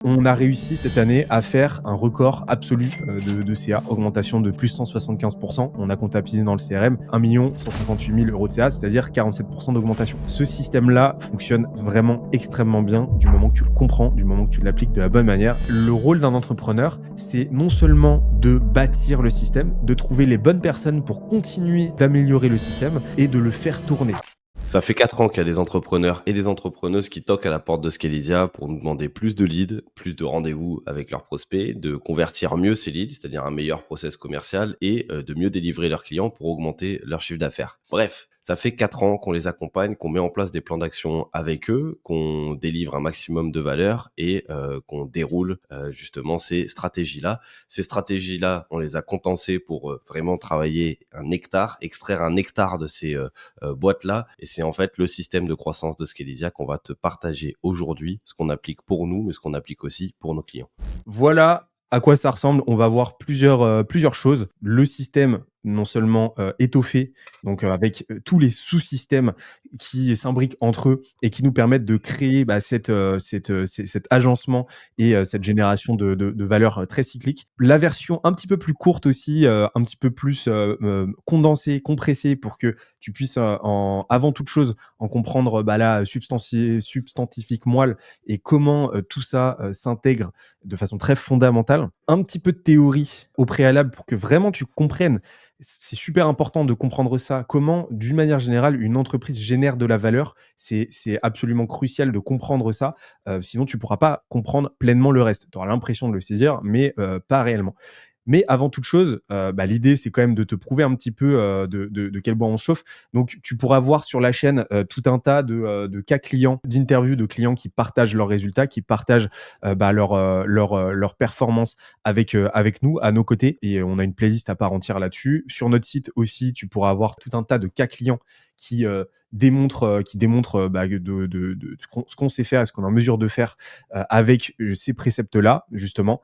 On a réussi cette année à faire un record absolu de CA, augmentation de plus 175%. On a comptabilisé dans le CRM 1 158 000 euros de CA, c'est-à-dire 47% d'augmentation. Ce système-là fonctionne vraiment extrêmement bien du moment que tu le comprends, du moment que tu l'appliques de la bonne manière. Le rôle d'un entrepreneur, c'est non seulement de bâtir le système, de trouver les bonnes personnes pour continuer d'améliorer le système et de le faire tourner. Ça fait 4 ans qu'il y a des entrepreneurs et des entrepreneuses qui toquent à la porte de Scalisia pour nous demander plus de leads, plus de rendez-vous avec leurs prospects, de convertir mieux ces leads, c'est-à-dire un meilleur process commercial et de mieux délivrer leurs clients pour augmenter leur chiffre d'affaires. Bref, ça fait 4 ans qu'on les accompagne, qu'on met en place des plans d'action avec eux, qu'on délivre un maximum de valeur et qu'on déroule justement ces stratégies-là. Ces stratégies-là, on les a condensées pour vraiment travailler un nectar, extraire un nectar de ces boîtes-là. Et c'est en fait le système de croissance de Scalisia qu'on va te partager aujourd'hui, ce qu'on applique pour nous, mais ce qu'on applique aussi pour nos clients. Voilà à quoi ça ressemble. On va voir plusieurs choses. Le système, non seulement étoffé, donc avec tous les sous-systèmes qui s'imbriquent entre eux et qui nous permettent de créer cet agencement et cette génération de valeur très cyclique. La version un petit peu plus courte aussi, un petit peu plus condensée, compressée pour que tu puisses, avant toute chose, en comprendre la substantifique moelle et comment tout ça s'intègre de façon très fondamentale. Un petit peu de théorie au préalable pour que vraiment tu comprennes. C'est super important de comprendre ça. Comment, d'une manière générale, une entreprise génère de la valeur. C'est absolument crucial de comprendre ça. Sinon, tu pourras pas comprendre pleinement le reste. Tu auras l'impression de le saisir, mais pas réellement. Mais avant toute chose, l'idée, c'est quand même de te prouver un petit peu de quel bois on se chauffe. Donc, tu pourras voir sur la chaîne tout un tas de cas clients, d'interviews de clients qui partagent leurs résultats, qui partagent leur performance avec nous, à nos côtés. Et on a une playlist à part entière là-dessus. Sur notre site aussi, tu pourras avoir tout un tas de cas clients qui démontrent ce qu'on sait faire et ce qu'on est en mesure de faire avec ces préceptes-là, justement.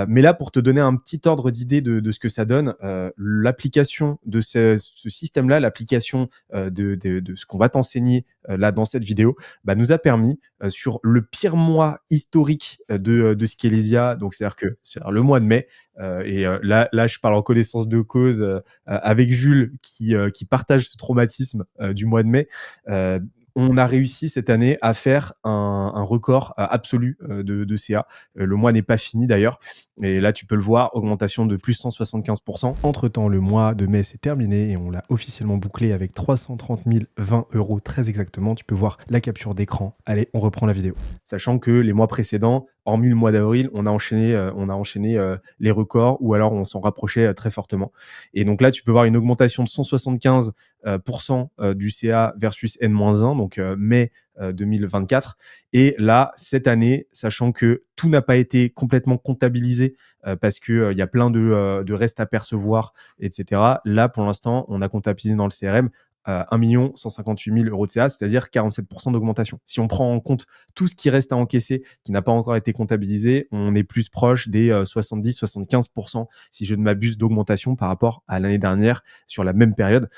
Mais là, pour te donner un petit ordre d'idée de ce que ça donne, l'application de ce système-là, l'application de ce qu'on va t'enseigner là dans cette vidéo, nous a permis sur le pire mois historique de Scalisia, donc c'est-à-dire le mois de mai, là, je parle en connaissance de cause avec Jules qui partage ce traumatisme du mois de mai. Euh, on a réussi cette année à faire un record absolu de CA. Le mois n'est pas fini d'ailleurs. Et là, tu peux le voir, augmentation de plus 175%. Entre-temps, le mois de mai s'est terminé et on l'a officiellement bouclé avec 330 020 euros très exactement. Tu peux voir la capture d'écran. Allez, on reprend la vidéo. Sachant que les mois précédents, hormis le mois d'avril, on a enchaîné les records ou alors on s'en rapprochait très fortement. Et donc là, tu peux voir une augmentation de 175% du CA versus N-1, donc mai 2024. Et là, cette année, sachant que tout n'a pas été complètement comptabilisé parce qu'il y a plein de restes à percevoir, etc. Là, pour l'instant, on a comptabilisé dans le CRM 1 158 000 euros de CA, c'est-à-dire 47% d'augmentation. Si on prend en compte tout ce qui reste à encaisser, qui n'a pas encore été comptabilisé, on est plus proche des 70-75%, si je ne m'abuse, d'augmentation par rapport à l'année dernière sur la même période.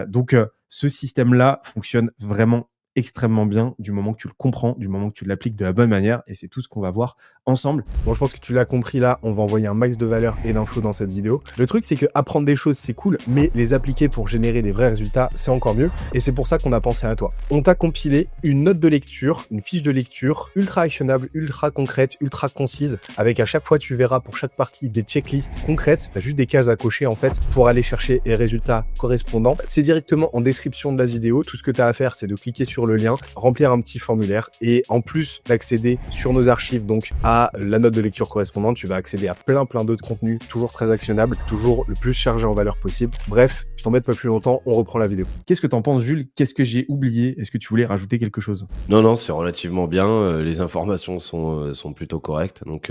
Donc, ce système-là fonctionne vraiment extrêmement bien du moment que tu le comprends, du moment que tu l'appliques de la bonne manière, et c'est tout ce qu'on va voir ensemble. Bon, je pense que tu l'as compris là, on va envoyer un max de valeur et d'infos dans cette vidéo. Le truc, c'est que apprendre des choses, c'est cool, mais les appliquer pour générer des vrais résultats, c'est encore mieux, et c'est pour ça qu'on a pensé à toi. On t'a compilé une note de lecture, une fiche de lecture ultra actionnable, ultra concrète, ultra concise, avec à chaque fois, tu verras pour chaque partie des checklists concrètes. T'as juste des cases à cocher en fait pour aller chercher les résultats correspondants. C'est directement en description de la vidéo. Tout ce que tu as à faire, c'est de cliquer sur le lien, remplir un petit formulaire et en plus d'accéder sur nos archives donc à la note de lecture correspondante, tu vas accéder à plein d'autres contenus toujours très actionnables, toujours le plus chargé en valeur possible. Bref, je t'embête pas plus longtemps, on reprend la vidéo. Qu'est-ce que t'en penses, Jules? Qu'est-ce que j'ai oublié? Est-ce que tu voulais rajouter quelque chose? Non, c'est relativement bien. Les informations sont plutôt correctes. Donc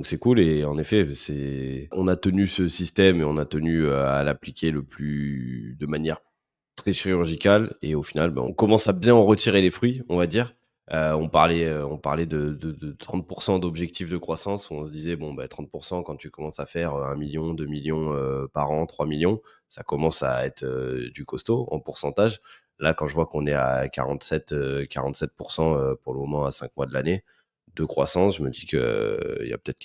c'est cool. Et en effet, on a tenu ce système et on a tenu à l'appliquer de manière très chirurgicale. Et au final, on commence à bien en retirer les fruits, on va dire. On parlait de 30% d'objectifs de croissance où on se disait, 30% quand tu commences à faire 1 million, 2 millions par an, 3 millions, ça commence à être du costaud en pourcentage. Là, quand je vois qu'on est à 47% pour le moment à 5 mois de l'année, de croissance, je me dis qu'il y a peut-être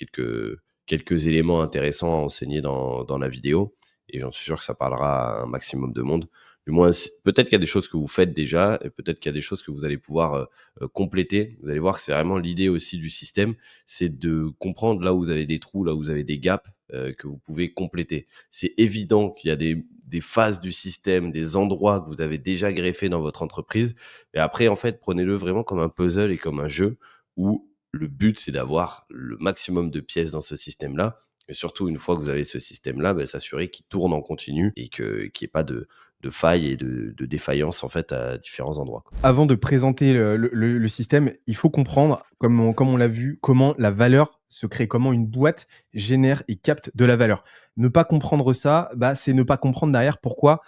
quelques éléments intéressants à enseigner dans la vidéo et j'en suis sûr que ça parlera à un maximum de monde. Du moins, peut-être qu'il y a des choses que vous faites déjà et peut-être qu'il y a des choses que vous allez pouvoir compléter. Vous allez voir que c'est vraiment l'idée aussi du système, c'est de comprendre là où vous avez des trous, là où vous avez des gaps que vous pouvez compléter. C'est évident qu'il y a des phases du système, des endroits que vous avez déjà greffés dans votre entreprise. Et après, en fait, prenez-le vraiment comme un puzzle et comme un jeu où le but, c'est d'avoir le maximum de pièces dans ce système-là. Et surtout, une fois que vous avez ce système-là, s'assurer qu'il tourne en continu et qu'il n'y ait pas de failles et de défaillances en fait à différents endroits. Avant de présenter le système, il faut comprendre, comme on l'a vu, comment la valeur se crée, comment une boîte génère et capte de la valeur. Ne pas comprendre ça, c'est ne pas comprendre derrière pourquoi,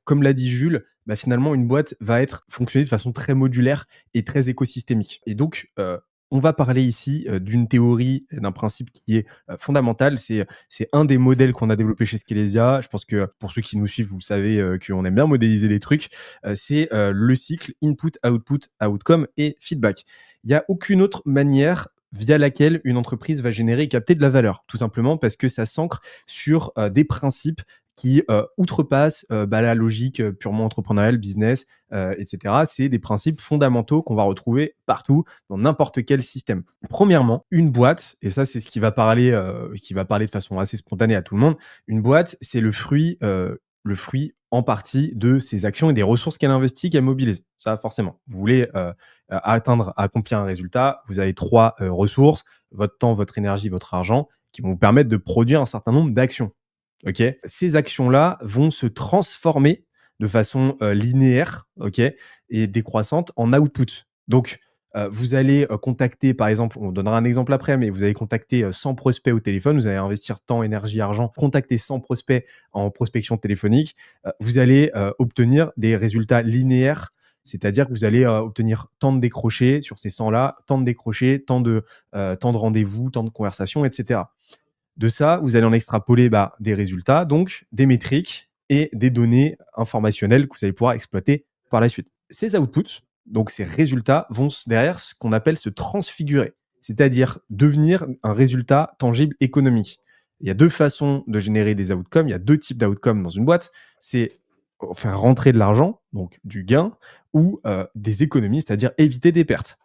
comme l'a dit Jules, finalement, une boîte va fonctionner de façon très modulaire et très écosystémique. Et donc, on va parler ici d'une théorie, d'un principe qui est fondamental. C'est un des modèles qu'on a développé chez Scalesia. Je pense que pour ceux qui nous suivent, vous savez qu'on aime bien modéliser des trucs. C'est le cycle input, output, outcome et feedback. Il n'y a aucune autre manière via laquelle une entreprise va générer et capter de la valeur, tout simplement parce que ça s'ancre sur des principes qui outrepassent la logique purement entrepreneuriale, business, etc. C'est des principes fondamentaux qu'on va retrouver partout, dans n'importe quel système. Premièrement, une boîte, et ça c'est ce qui va parler de façon assez spontanée à tout le monde, une boîte, c'est le fruit en partie de ses actions et des ressources qu'elle investit, qu'elle mobilise. Ça, forcément. Vous voulez accomplir un résultat, vous avez 3 ressources, votre temps, votre énergie, votre argent, qui vont vous permettre de produire un certain nombre d'actions. Ok, ces actions-là vont se transformer de façon linéaire, ok, et décroissante en output. Donc, vous allez contacter, par exemple, on donnera un exemple après, mais vous allez contacter 100 prospects au téléphone, vous allez investir temps, énergie, argent, contacter 100 prospects en prospection téléphonique, vous allez obtenir des résultats linéaires, c'est-à-dire que vous allez obtenir tant de décrochés sur ces 100-là, tant de décrochés, tant de rendez-vous, tant de conversations, etc. De ça, vous allez en extrapoler des résultats, donc des métriques et des données informationnelles que vous allez pouvoir exploiter par la suite. Ces outputs, donc ces résultats, vont derrière ce qu'on appelle se transfigurer, c'est-à-dire devenir un résultat tangible économique. Il y a 2 façons de générer des outcomes, il y a 2 types d'outcomes dans une boîte, c'est faire rentrer de l'argent, donc du gain, ou des économies, c'est-à-dire éviter des pertes.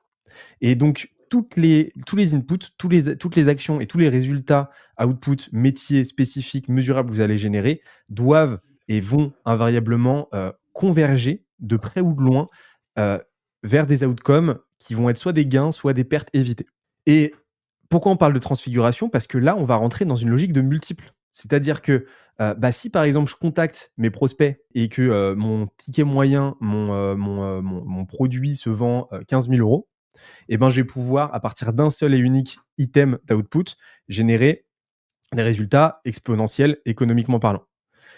Et donc, tous les inputs, toutes les actions et tous les résultats, output, métiers spécifiques, mesurables que vous allez générer, doivent et vont invariablement converger de près ou de loin euh, vers des outcomes qui vont être soit des gains, soit des pertes évitées. Et pourquoi on parle de transfiguration? Parce que là, on va rentrer dans une logique de multiples. C'est-à-dire que si par exemple je contacte mes prospects et que mon ticket moyen, mon produit se vend 15 000 euros, et ben, je vais pouvoir, à partir d'un seul et unique item d'output, générer des résultats exponentiels économiquement parlant.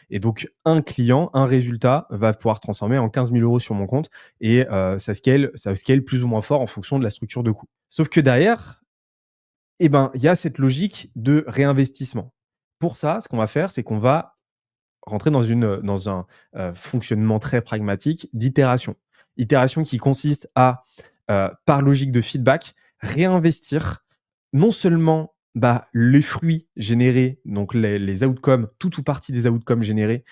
Et donc, un client, un résultat va pouvoir se transformer en 15 000 euros sur mon compte et ça scale plus ou moins fort en fonction de la structure de coût. Sauf que derrière, il y a cette logique de réinvestissement. Pour ça, ce qu'on va faire, c'est qu'on va rentrer dans un fonctionnement très pragmatique d'itération. Itération qui consiste à, par logique de feedback, réinvestir non seulement les fruits générés, donc les outcomes, tout ou partie des outcomes générés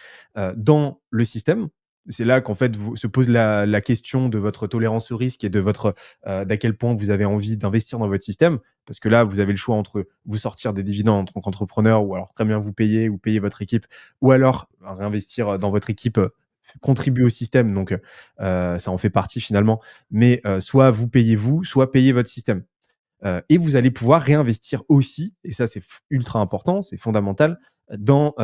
dans le système. C'est là qu'en fait se pose la question de votre tolérance au risque et d'à quel point vous avez envie d'investir dans votre système. Parce que là, vous avez le choix entre vous sortir des dividendes en tant qu'entrepreneur ou alors très bien vous payer ou payer votre équipe ou alors réinvestir dans votre équipe, contribuer au système. Donc, ça en fait partie finalement. Mais soit vous payez vous, soit payez votre système. Et vous allez pouvoir réinvestir aussi, et ça c'est ultra important, c'est fondamental, dans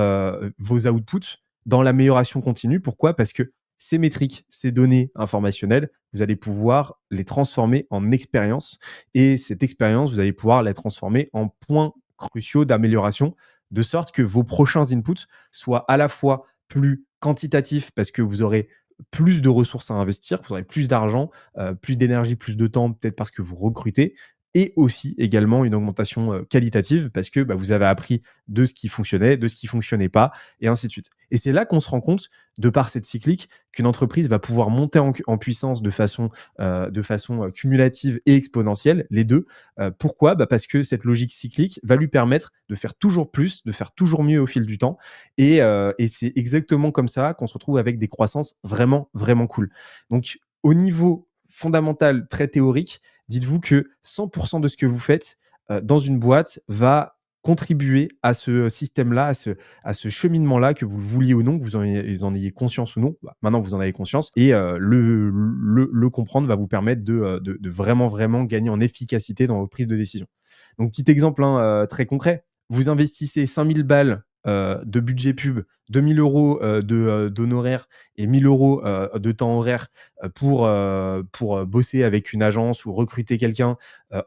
vos outputs, dans l'amélioration continue. Pourquoi? Parce que ces métriques, ces données informationnelles, vous allez pouvoir les transformer en expérience. Et cette expérience, vous allez pouvoir la transformer en points cruciaux d'amélioration, de sorte que vos prochains inputs soient à la fois plus quantitatifs, parce que vous aurez plus de ressources à investir, vous aurez plus d'argent, plus d'énergie, plus de temps, peut-être parce que vous recrutez, et aussi également une augmentation qualitative parce que vous avez appris de ce qui fonctionnait, de ce qui fonctionnait pas, et ainsi de suite. Et c'est là qu'on se rend compte, de par cette cyclique, qu'une entreprise va pouvoir monter en puissance de façon cumulative et exponentielle, les deux. Pourquoi? Parce que cette logique cyclique va lui permettre de faire toujours plus, de faire toujours mieux au fil du temps. Et c'est exactement comme ça qu'on se retrouve avec des croissances vraiment, vraiment cool. Donc, au niveau fondamental, très théorique, dites-vous que 100% de ce que vous faites dans une boîte va contribuer à ce système-là, à ce cheminement-là, que vous le vouliez ou non, que vous en ayez conscience ou non. Maintenant, vous en avez conscience. Et le comprendre va vous permettre de vraiment, vraiment gagner en efficacité dans vos prises de décision. Donc, petit exemple très concret. Vous investissez 5000 balles de budget pub, 2000 euros d'honoraires et 1000 euros de temps horaire pour bosser avec une agence ou recruter quelqu'un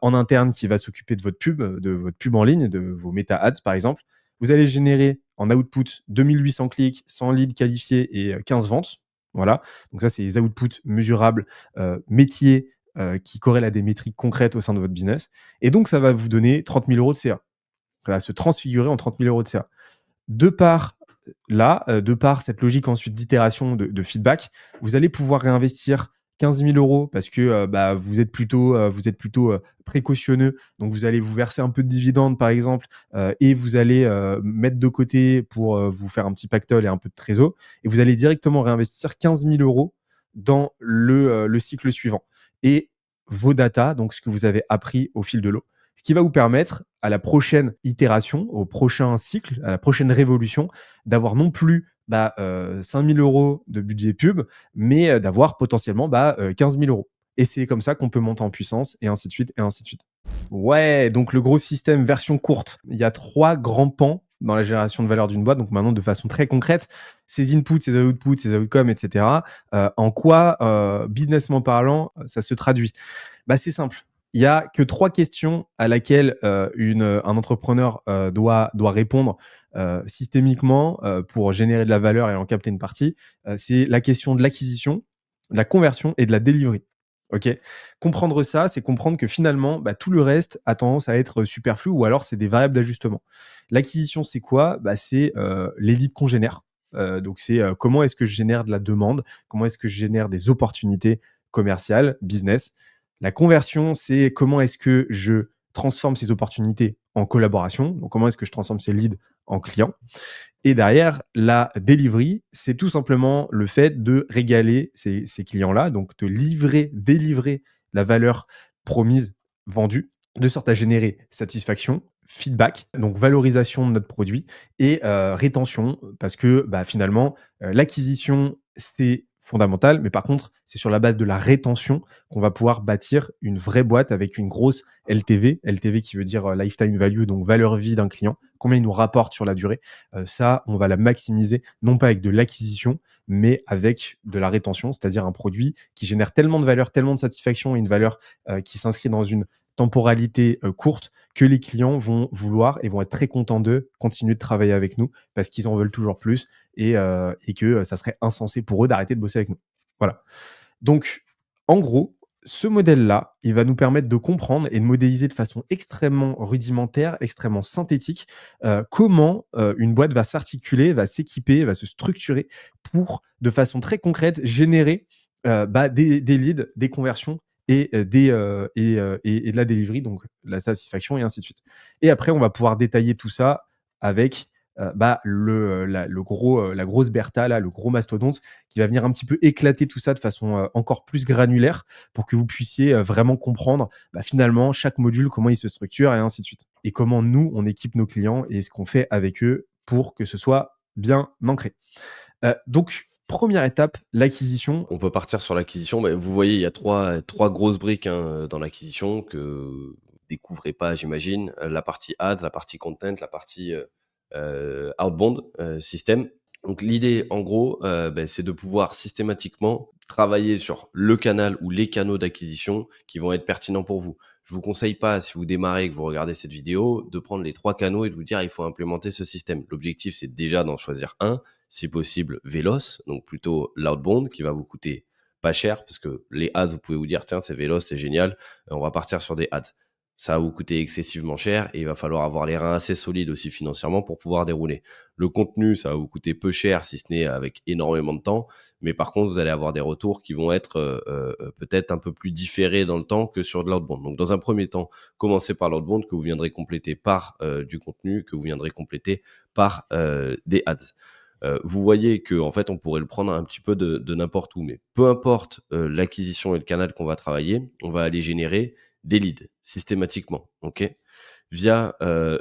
en interne qui va s'occuper de votre pub en ligne, de vos Meta Ads par exemple. Vous allez générer en output 2800 clics, 100 leads qualifiés et 15 ventes. Voilà. Donc ça, c'est les outputs mesurables, métiers, qui corrèlent à des métriques concrètes au sein de votre business. Et donc, ça va vous donner 30 000 euros de CA. Ça va se transfigurer en 30 000 euros de CA. De par de par cette logique ensuite d'itération, de feedback, vous allez pouvoir réinvestir 15 000 euros parce que vous êtes plutôt précautionneux. Donc, vous allez vous verser un peu de dividendes, par exemple, et vous allez mettre de côté pour vous faire un petit pactole et un peu de trésor. Et vous allez directement réinvestir 15 000 euros dans le cycle suivant. Et vos data, donc ce que vous avez appris au fil de l'eau, ce qui va vous permettre, à la prochaine itération, au prochain cycle, à la prochaine révolution, d'avoir non plus 5 000 euros de budget pub, mais d'avoir potentiellement 15 000 euros. Et c'est comme ça qu'on peut monter en puissance, et ainsi de suite, et ainsi de suite. Ouais, donc le gros système version courte. Il y a 3 grands pans dans la génération de valeur d'une boîte. Donc maintenant, de façon très concrète, ces inputs, ces outputs, ces outcomes, etc. En quoi, businessment parlant, ça se traduit? C'est simple. Il y a que 3 questions à laquelle un entrepreneur doit répondre systémiquement pour générer de la valeur et en capter une partie. C'est la question de l'acquisition, de la conversion et de la delivery. Ok. Comprendre ça, c'est comprendre que finalement, tout le reste a tendance à être superflu ou alors c'est des variables d'ajustement. L'acquisition, c'est quoi? C'est les leads qu'on génère. Donc, c'est comment est-ce que je génère de la demande, comment est-ce que je génère des opportunités commerciales, business. La conversion, c'est comment est-ce que je transforme ces opportunités en collaboration, donc comment est-ce que je transforme ces leads en clients. Et derrière, la delivery, c'est tout simplement le fait de régaler ces clients-là, donc de délivrer la valeur promise, vendue, de sorte à générer satisfaction, feedback, donc valorisation de notre produit et rétention, parce que finalement, l'acquisition, c'est fondamental, mais par contre, c'est sur la base de la rétention qu'on va pouvoir bâtir une vraie boîte avec une grosse LTV, LTV qui veut dire lifetime value, donc valeur vie d'un client, combien il nous rapporte sur la durée. Ça, on va la maximiser, non pas avec de l'acquisition, mais avec de la rétention, c'est-à-dire un produit qui génère tellement de valeur, tellement de satisfaction et une valeur qui s'inscrit dans une temporalité courte que les clients vont vouloir et vont être très contents de continuer de travailler avec nous parce qu'ils en veulent toujours plus et que ça serait insensé pour eux d'arrêter de bosser avec nous. Voilà. Donc, en gros, ce modèle-là, il va nous permettre de comprendre et de modéliser de façon extrêmement rudimentaire, extrêmement synthétique, comment une boîte va s'articuler, va s'équiper, va se structurer pour, de façon très concrète, générer des leads, des conversions et de la delivery, donc la satisfaction et ainsi de suite. Et après, on va pouvoir détailler tout ça avec la grosse Bertha, là, le gros mastodonte, qui va venir un petit peu éclater tout ça de façon encore plus granulaire pour que vous puissiez vraiment comprendre finalement chaque module, comment il se structure et ainsi de suite. Et comment nous, on équipe nos clients et ce qu'on fait avec eux pour que ce soit bien ancré. Donc, première étape, l'acquisition. On peut partir sur l'acquisition. Vous voyez, il y a trois grosses briques dans l'acquisition que vous découvrez pas, j'imagine. La partie ads, la partie content, la partie outbound système. Donc l'idée, en gros, c'est de pouvoir systématiquement travailler sur le canal ou les canaux d'acquisition qui vont être pertinents pour vous. Je vous conseille pas, si vous démarrez et que vous regardez cette vidéo, de prendre les 3 canaux et de vous dire il faut implémenter ce système. L'objectif, c'est déjà d'en choisir un, si possible véloce, donc plutôt l'outbound qui va vous coûter pas cher parce que les ads, vous pouvez vous dire tiens, c'est véloce, c'est génial, on va partir sur des ads. Ça va vous coûter excessivement cher et il va falloir avoir les reins assez solides aussi financièrement pour pouvoir dérouler. Le contenu, ça va vous coûter peu cher si ce n'est avec énormément de temps, mais par contre, vous allez avoir des retours qui vont être peut-être un peu plus différés dans le temps que sur de l'outbound. Donc, dans un premier temps, commencez par l'outbound que vous viendrez compléter par du contenu, que vous viendrez compléter par des ads. Vous voyez que en fait, on pourrait le prendre un petit peu de n'importe où, mais peu importe l'acquisition et le canal qu'on va travailler, on va aller générer des leads systématiquement, ok. Via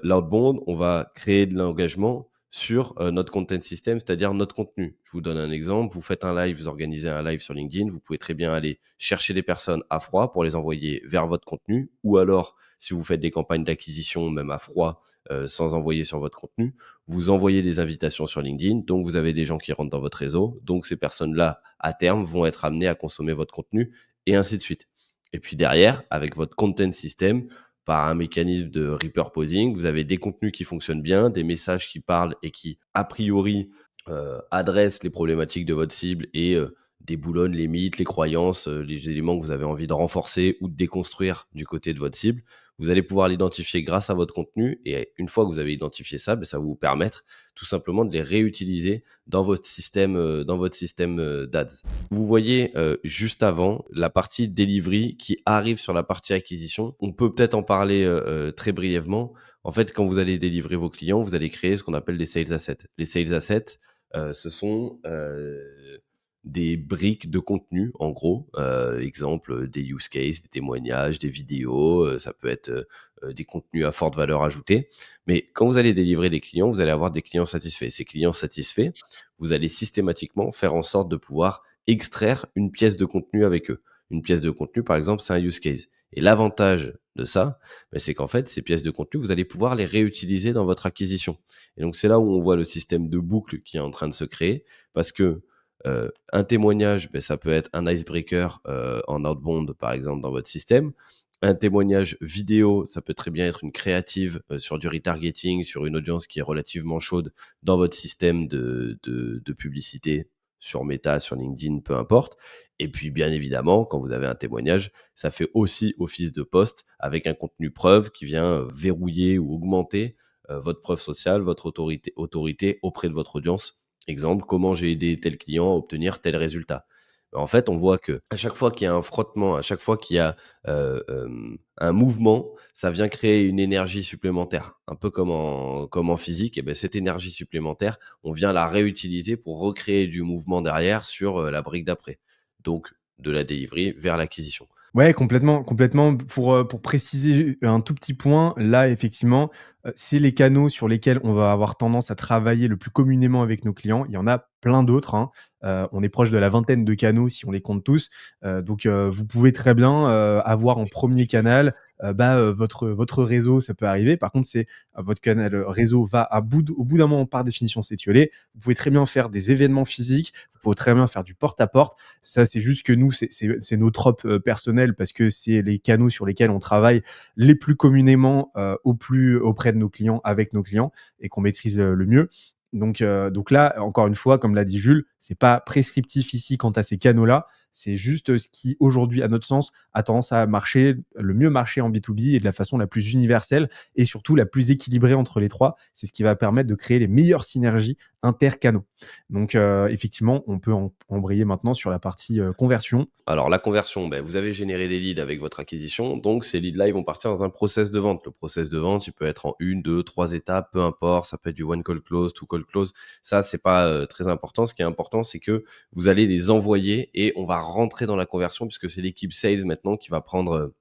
l'outbound, on va créer de l'engagement sur notre content system, c'est-à-dire notre contenu. Je vous donne un exemple. Vous faites un live, vous organisez un live sur LinkedIn. Vous pouvez très bien aller chercher des personnes à froid pour les envoyer vers votre contenu. Ou alors, si vous faites des campagnes d'acquisition, même à froid, sans envoyer sur votre contenu, vous envoyez des invitations sur LinkedIn. Donc, vous avez des gens qui rentrent dans votre réseau. Donc, ces personnes-là, à terme, vont être amenées à consommer votre contenu et ainsi de suite. Et puis derrière, avec votre content system, par un mécanisme de repurposing, vous avez des contenus qui fonctionnent bien, des messages qui parlent et qui, a priori, adressent les problématiques de votre cible et déboulonnent les mythes, les croyances, les éléments que vous avez envie de renforcer ou de déconstruire du côté de votre cible. Vous allez pouvoir l'identifier grâce à votre contenu et une fois que vous avez identifié ça, ça va vous permettre tout simplement de les réutiliser dans votre système, d'ads. Vous voyez juste avant la partie delivery qui arrive sur la partie acquisition. On peut peut-être en parler très brièvement. En fait, quand vous allez délivrer vos clients, vous allez créer ce qu'on appelle des sales assets. Les sales assets, ce sont des briques de contenu, en gros. Exemple, des use cases, des témoignages, des vidéos. Ça peut être des contenus à forte valeur ajoutée. Mais quand vous allez délivrer des clients, vous allez avoir des clients satisfaits. Ces clients satisfaits, vous allez systématiquement faire en sorte de pouvoir extraire une pièce de contenu avec eux. Une pièce de contenu, par exemple, c'est un use case. Et l'avantage de ça, c'est qu'en fait, ces pièces de contenu, vous allez pouvoir les réutiliser dans votre acquisition. Et donc, c'est là où on voit le système de boucle qui est en train de se créer, parce que un témoignage, ça peut être un icebreaker en outbound, par exemple, dans votre système. Un témoignage vidéo, ça peut très bien être une créative sur du retargeting, sur une audience qui est relativement chaude dans votre système de publicité sur Meta, sur LinkedIn, peu importe. Et puis, bien évidemment, quand vous avez un témoignage, ça fait aussi office de poste avec un contenu preuve qui vient verrouiller ou augmenter votre preuve sociale, votre autorité auprès de votre audience. Exemple, comment j'ai aidé tel client à obtenir tel résultat. En fait, on voit que à chaque fois qu'il y a un frottement, à chaque fois qu'il y a un mouvement, ça vient créer une énergie supplémentaire. Un peu comme en physique, et cette énergie supplémentaire, on vient la réutiliser pour recréer du mouvement derrière sur la brique d'après. Donc, de la delivery vers l'acquisition. Ouais, complètement, complètement. Pour préciser un tout petit point, là, effectivement, c'est les canaux sur lesquels on va avoir tendance à travailler le plus communément avec nos clients. Il y en a plein d'autres, hein. On est proche de la vingtaine de canaux si on les compte tous. Donc, vous pouvez très bien, avoir en premier canal, votre réseau, ça peut arriver. Par contre, c'est votre canal, réseau va au bout d'un moment, par définition, s'étioler. Vous pouvez très bien faire des événements physiques, vous pouvez très bien faire du porte-à-porte. Ça, c'est juste que nous, c'est nos tropes personnels parce que c'est les canaux sur lesquels on travaille les plus communément auprès de nos clients, avec nos clients et qu'on maîtrise le mieux. Donc là, encore une fois, comme l'a dit Jules, c'est pas prescriptif ici quant à ces canaux-là. C'est juste ce qui, aujourd'hui, à notre sens, a tendance à marcher, le mieux marcher en B2B et de la façon la plus universelle et surtout la plus équilibrée entre les trois. C'est ce qui va permettre de créer les meilleures synergies intercanaux. Donc, effectivement, on peut embrayer maintenant sur la partie conversion. Alors, la conversion, vous avez généré des leads avec votre acquisition. Donc, ces leads-là, ils vont partir dans un process de vente. Le process de vente, il peut être en 1, 2, 3 étapes, peu importe. Ça peut être du one call close, two call close. Ça, c'est pas très important. Ce qui est important, c'est que vous allez les envoyer et on va rentrer dans la conversion puisque c'est l'équipe sales maintenant qui va prendre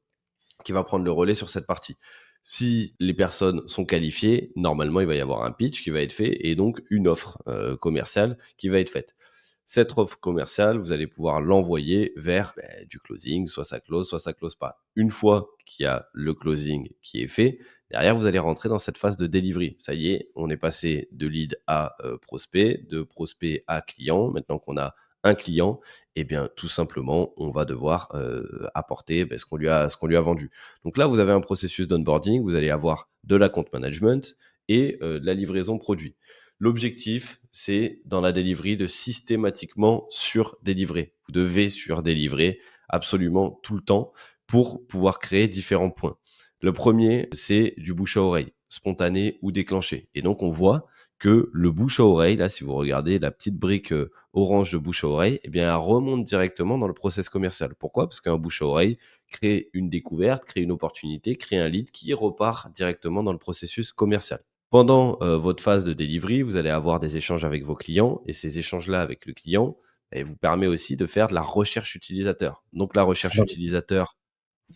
le relais sur cette partie. Si les personnes sont qualifiées, normalement, il va y avoir un pitch qui va être fait et donc une offre commerciale qui va être faite. Cette offre commerciale, vous allez pouvoir l'envoyer vers du closing, soit ça close pas. Une fois qu'il y a le closing qui est fait, derrière, vous allez rentrer dans cette phase de delivery. Ça y est, on est passé de lead à prospect, de prospect à client. Maintenant qu'on a un client, tout simplement, on va devoir apporter ce qu'on lui a vendu. Donc là, vous avez un processus d'onboarding, vous allez avoir de la compte management et de la livraison produit. L'objectif, c'est dans la delivery de systématiquement surdélivrer. Vous devez surdélivrer absolument tout le temps pour pouvoir créer différents points. Le premier, c'est du bouche à oreille, spontané ou déclenché. Et donc, on voit que le bouche à oreille, là, si vous regardez la petite brique orange de bouche à oreille, eh bien, elle remonte directement dans le process commercial. Pourquoi? Parce qu'un bouche à oreille crée une découverte, crée une opportunité, crée un lead qui repart directement dans le processus commercial. Pendant votre phase de delivery, vous allez avoir des échanges avec vos clients et ces échanges-là avec le client, vous permet aussi de faire de la recherche utilisateur. Donc, la recherche Formidable. utilisateur,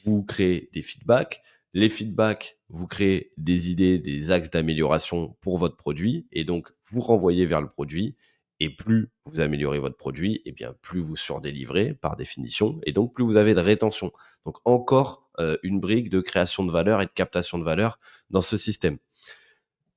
vous créez des feedbacks. Les feedbacks, vous créez des idées, des axes d'amélioration pour votre produit et donc vous renvoyez vers le produit. Et plus vous améliorez votre produit, et bien plus vous surdélivrez par définition et donc plus vous avez de rétention. Donc encore une brique de création de valeur et de captation de valeur dans ce système.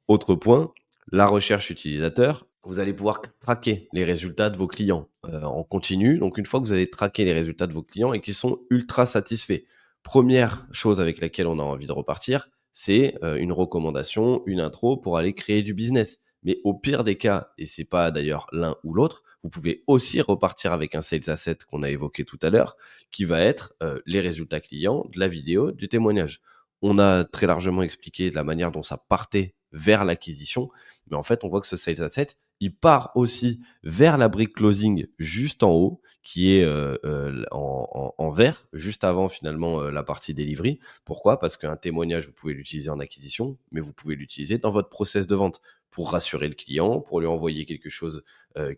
Autre point, la recherche utilisateur, vous allez pouvoir traquer les résultats de vos clients en continu. Donc, une fois que vous avez traqué les résultats de vos clients et qu'ils sont ultra satisfaits, première chose avec laquelle on a envie de repartir, c'est une recommandation, une intro pour aller créer du business. Mais au pire des cas, et c'est pas d'ailleurs l'un ou l'autre, vous pouvez aussi repartir avec un sales asset qu'on a évoqué tout à l'heure, qui va être les résultats clients, de la vidéo, du témoignage. On a très largement expliqué de la manière dont ça partait vers l'acquisition, mais en fait, on voit que ce sales asset, il part aussi vers la brique closing juste en haut, qui est en vert, juste avant finalement la partie delivery. Pourquoi? Parce qu'un témoignage, vous pouvez l'utiliser en acquisition, mais vous pouvez l'utiliser dans votre process de vente pour rassurer le client, pour lui envoyer quelque chose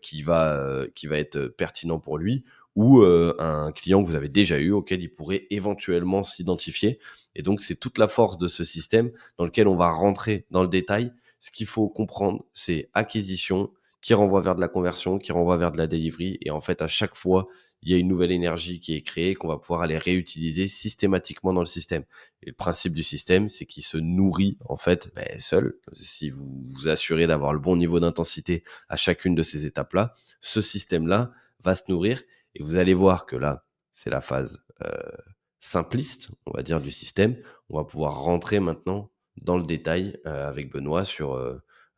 qui va être pertinent pour lui, ou un client que vous avez déjà eu, auquel il pourrait éventuellement s'identifier. Et donc, c'est toute la force de ce système dans lequel on va rentrer dans le détail. Ce qu'il faut comprendre, c'est acquisition qui renvoie vers de la conversion, qui renvoie vers de la delivery. Et en fait, à chaque fois, il y a une nouvelle énergie qui est créée qu'on va pouvoir aller réutiliser systématiquement dans le système. Et le principe du système, c'est qu'il se nourrit en fait seul. Si vous vous assurez d'avoir le bon niveau d'intensité à chacune de ces étapes-là, ce système-là va se nourrir et vous allez voir que là, c'est la phase simpliste, on va dire, du système. On va pouvoir rentrer maintenant dans le détail avec Benoît sur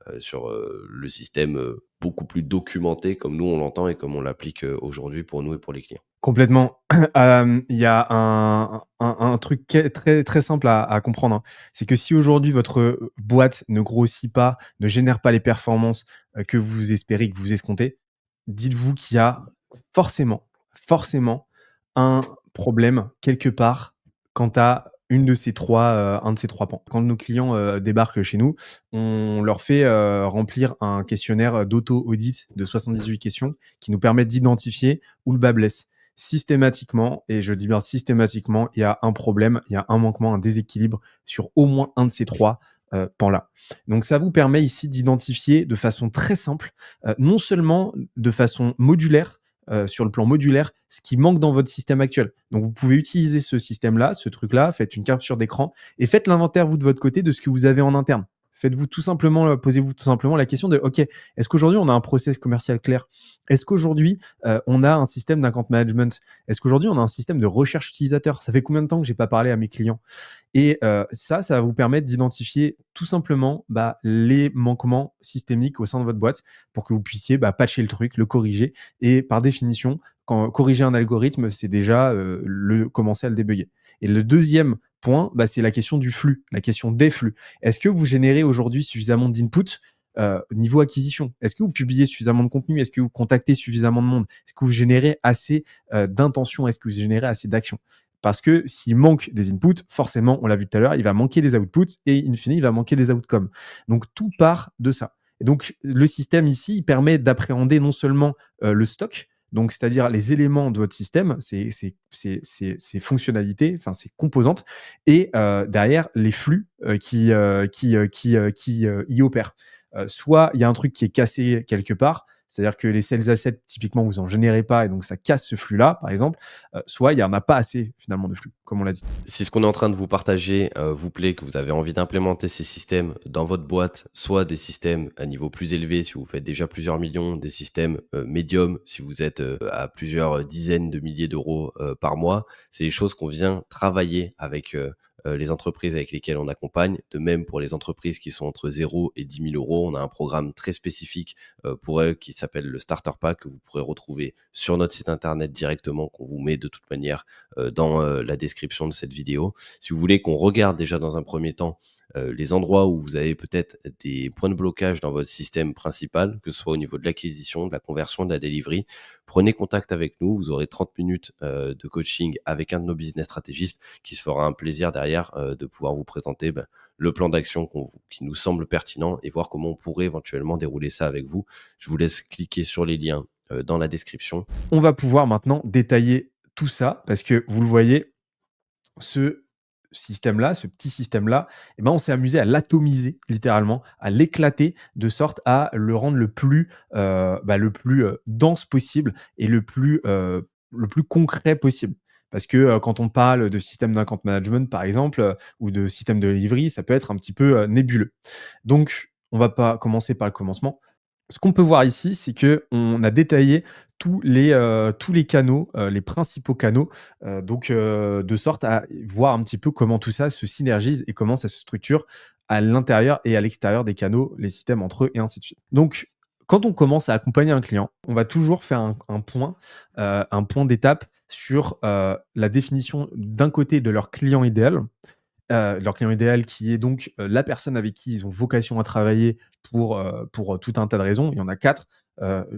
le système beaucoup plus documenté comme nous on l'entend et comme on l'applique aujourd'hui pour nous et pour les clients. Complètement. Il y a un truc qui est très, très simple à comprendre, hein. C'est que si aujourd'hui votre boîte ne grossit pas, ne génère pas les performances, que vous espérez, que vous escomptez, dites-vous qu'il y a forcément un problème quelque part quant à un de ces 3 pans. Quand nos clients, débarquent chez nous, on leur fait, remplir un questionnaire d'auto-audit de 78 questions qui nous permettent d'identifier où le bât blesse. Systématiquement, et je dis bien systématiquement, il y a un problème, il y a un manquement, un déséquilibre sur au moins un de ces 3 pans-là. Donc ça vous permet ici d'identifier de façon très simple, non seulement de façon modulaire, sur le plan modulaire, ce qui manque dans votre système actuel. Donc vous pouvez utiliser ce système-là, ce truc-là, faites une capture d'écran et faites l'inventaire, vous, de votre côté, de ce que vous avez en interne. Faites-vous tout simplement, posez-vous tout simplement la question de, OK, est-ce qu'aujourd'hui on a un process commercial clair? Est-ce qu'aujourd'hui on a un système d'account management? Est-ce qu'aujourd'hui on a un système de recherche utilisateur? Ça fait combien de temps que j'ai pas parlé à mes clients? Et ça va vous permettre d'identifier tout simplement les manquements systémiques au sein de votre boîte pour que vous puissiez patcher le truc, le corriger. Et par définition, quand corriger un algorithme, c'est déjà commencer à le débugger. Et le deuxième point, c'est la question du flux, la question des flux. Est-ce que vous générez aujourd'hui suffisamment d'input niveau acquisition? Est-ce que vous publiez suffisamment de contenu? Est-ce que vous contactez suffisamment de monde? Est-ce que vous générez assez d'intentions? Est-ce que vous générez assez d'actions? Parce que s'il manque des inputs, forcément, on l'a vu tout à l'heure, il va manquer des outputs et in fine, il va manquer des outcomes. Donc, tout part de ça. Et donc, le système ici, il permet d'appréhender non seulement le stock, donc c'est-à-dire les éléments de votre système, ses fonctionnalités, enfin ses composantes, et derrière les flux qui y opèrent. Soit il y a un truc qui est cassé quelque part, c'est-à-dire que les sales assets, typiquement, vous en générez pas et donc ça casse ce flux-là, par exemple. Soit il y en a pas assez, finalement, de flux, comme on l'a dit. Si ce qu'on est en train de vous partager vous plaît, que vous avez envie d'implémenter ces systèmes dans votre boîte, soit des systèmes à niveau plus élevé si vous faites déjà plusieurs millions, des systèmes médiums si vous êtes à plusieurs dizaines de milliers d'euros par mois, c'est des choses qu'on vient travailler avec les entreprises avec lesquelles on accompagne. De même pour les entreprises qui sont entre 0 et 10 000 euros, on a un programme très spécifique pour eux qui s'appelle le Starter Pack, que vous pourrez retrouver sur notre site internet directement, qu'on vous met de toute manière dans la description de cette vidéo. Si vous voulez qu'on regarde déjà dans un premier temps les endroits où vous avez peut-être des points de blocage dans votre système principal, que ce soit au niveau de l'acquisition, de la conversion, de la delivery, prenez contact avec nous. Vous aurez 30 minutes de coaching avec un de nos business stratégistes qui se fera un plaisir derrière de pouvoir vous présenter le plan d'action qui nous semble pertinent et voir comment on pourrait éventuellement dérouler ça avec vous. Je vous laisse cliquer sur les liens dans la description. On va pouvoir maintenant détailler tout ça parce que vous le voyez, ce système-là, ce petit système-là, eh ben, on s'est amusé à l'atomiser littéralement, à l'éclater de sorte à le rendre le plus dense possible et le plus concret possible. Parce que quand on parle de système d'account management, par exemple, ou de système de delivery, ça peut être un petit peu nébuleux. Donc, on va pas commencer par le commencement. Ce qu'on peut voir ici, c'est que on a détaillé tous les canaux, les principaux canaux, de sorte à voir un petit peu comment tout ça se synergise et comment ça se structure à l'intérieur et à l'extérieur des canaux, les systèmes entre eux et ainsi de suite. Donc, quand on commence à accompagner un client, on va toujours faire un point d'étape sur, la définition d'un côté de leur client idéal qui est donc, la personne avec qui ils ont vocation à travailler pour tout un tas de raisons. Il y en a 4.